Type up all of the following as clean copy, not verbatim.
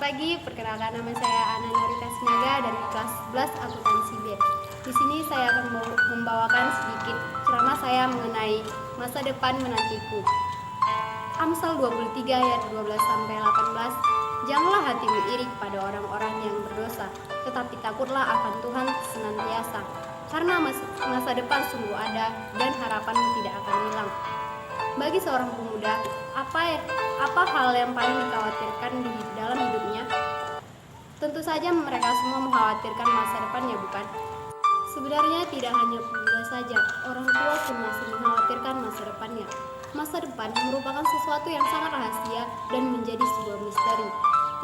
pagi, perkenalkan nama saya Ana Norita Sinaga dari kelas 11 akuntansi B. Di sini saya akan membawakan sedikit ceramah saya mengenai masa depan menantiku. Amsal 23 ayat 12 sampai 18. Janganlah hatimu iri pada orang-orang yang berdosa, tetapi takutlah akan Tuhan senantiasa. Karena masa depan sungguh ada dan harapanmu tidak akan hilang. Bagi seorang pemuda, apa hal yang paling dikhawatirkan di dalam hidupnya? Tentu saja mereka semua mengkhawatirkan masa depannya, bukan? Sebenarnya tidak hanya pemuda saja, orang tua pun masih mengkhawatirkan masa depannya. Masa depan merupakan sesuatu yang sangat rahasia dan menjadi sebuah misteri.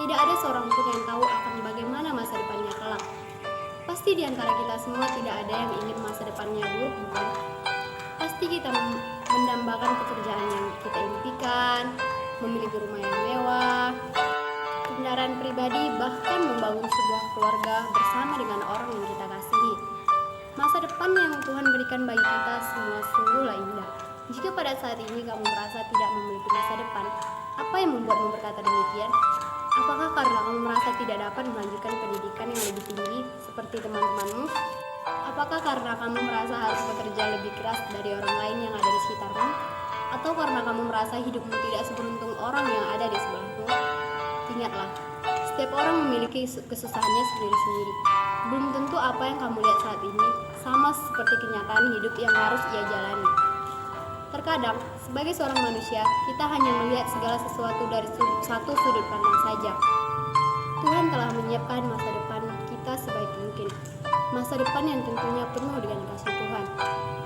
Tidak ada seorang pun yang tahu akan bagaimana masa depannya kelak. Pasti di antara kita semua tidak ada yang ingin masa depannya buruk, bukan? Pasti kita mendambakan pekerjaan yang kita impikan, memiliki rumah yang mewah, kendaraan pribadi, bahkan membangun sebuah keluarga bersama dengan orang yang kita kasihi. Masa depan yang Tuhan berikan bagi kita semua sungguhlah indah. Jika pada saat ini kamu merasa tidak memiliki masa depan, apa yang membuatmu berkata demikian? Apakah karena kamu merasa tidak dapat melanjutkan pendidikan yang lebih tinggi seperti teman-temanmu? Apakah karena kamu merasa harus bekerja lebih keras dari orang lain yang ada di sekitarmu? Atau karena kamu merasa hidupmu tidak seberuntung orang yang ada di sebelahmu? Ingatlah, setiap orang memiliki kesusahannya sendiri-sendiri. Belum tentu apa yang kamu lihat saat ini sama seperti kenyataan hidup yang harus ia jalani. Terkadang, sebagai seorang manusia, kita hanya melihat segala sesuatu dari satu sudut pandang saja. Tuhan telah menyiapkan masa depan kita sebaik mungkin. Masa depan yang tentunya penuh dengan kasih Tuhan.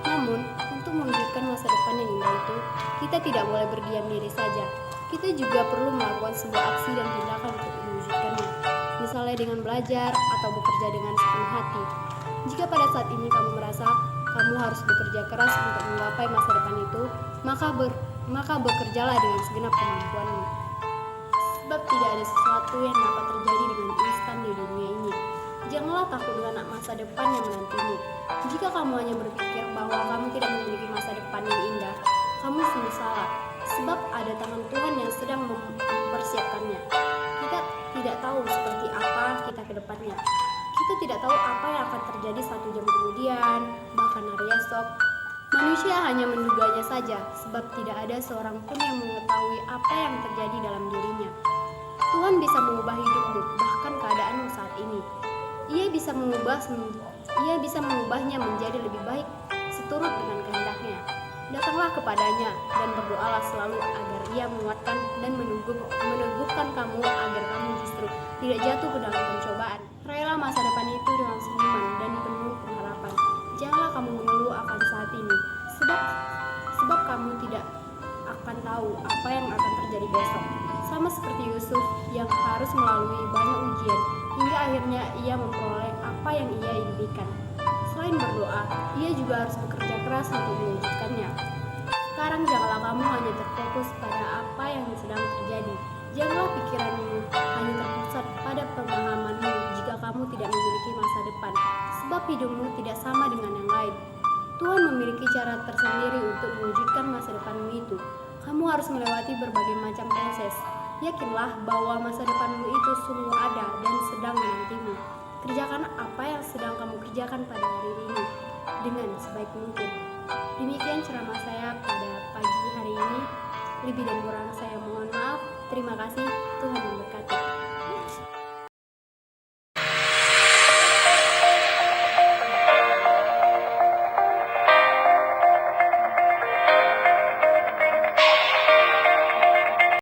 Namun, untuk mewujudkan masa depan yang indah itu, kita tidak boleh berdiam diri saja. Kita juga perlu melakukan sebuah aksi dan tindakan untuk mewujudkannya. Misalnya dengan belajar atau bekerja dengan sepenuh hati. Jika pada saat ini kamu merasa kamu harus bekerja keras untuk menggapai masa depan itu, maka bekerjalah dengan segenap kemampuanmu. Sebab tidak ada sesuatu yang dapat terjadi dengan instan di dunia ini. Janganlah takut dengan masa depan yang menantimu. Jika kamu hanya berpikir bahwa kamu tidak memiliki masa depan yang indah, kamu sungguh salah. Sebab ada tangan Tuhan yang sedang mempersiapkannya. Kita tidak tahu seperti apa kita ke depannya. Kita tidak tahu apa yang akan terjadi 1 jam kemudian, bahkan hari esok. Manusia hanya menduganya saja, sebab tidak ada seorang pun yang mengetahui apa yang terjadi dalam dirinya. Tuhan bisa mengubah hidupmu, bahkan keadaanmu saat ini. Ia bisa mengubahnya menjadi lebih baik seturut dengan kehendaknya. Datanglah kepadanya dan berdoalah selalu agar ia menguatkan dan meneguhkan kamu agar kamu justru tidak jatuh ke dalam pencobaan. Raihlah masa depan itu dengan senyuman dan penuh pengharapan. Janganlah kamu mengeluh akan saat ini, sebab kamu tidak akan tahu apa yang akan terjadi besok. Sama seperti Yusuf yang harus melalui banyak ujian hingga akhirnya ia memperoleh apa yang ia impikan. Selain berdoa, ia juga harus bekerja keras untuk mewujudkannya. Sekarang janganlah kamu hanya terfokus pada apa yang sedang terjadi. Janganlah pikiranmu hanya terpusat pada pemahamanmu jika kamu tidak memiliki masa depan, sebab hidupmu tidak sama dengan yang lain. Tuhan memiliki cara tersendiri untuk mewujudkan masa depanmu itu. Kamu harus melewati berbagai macam proses. Yakinlah bahwa masa depanmu itu sungguh ada dan sedang menantimu. Kerjakan apa yang sedang kamu kerjakan pada hari ini dengan sebaik mungkin. Demikian ceramah saya pada pagi hari ini. Lebih dan kurang saya mohon maaf. Terima kasih. Tuhan memberkati.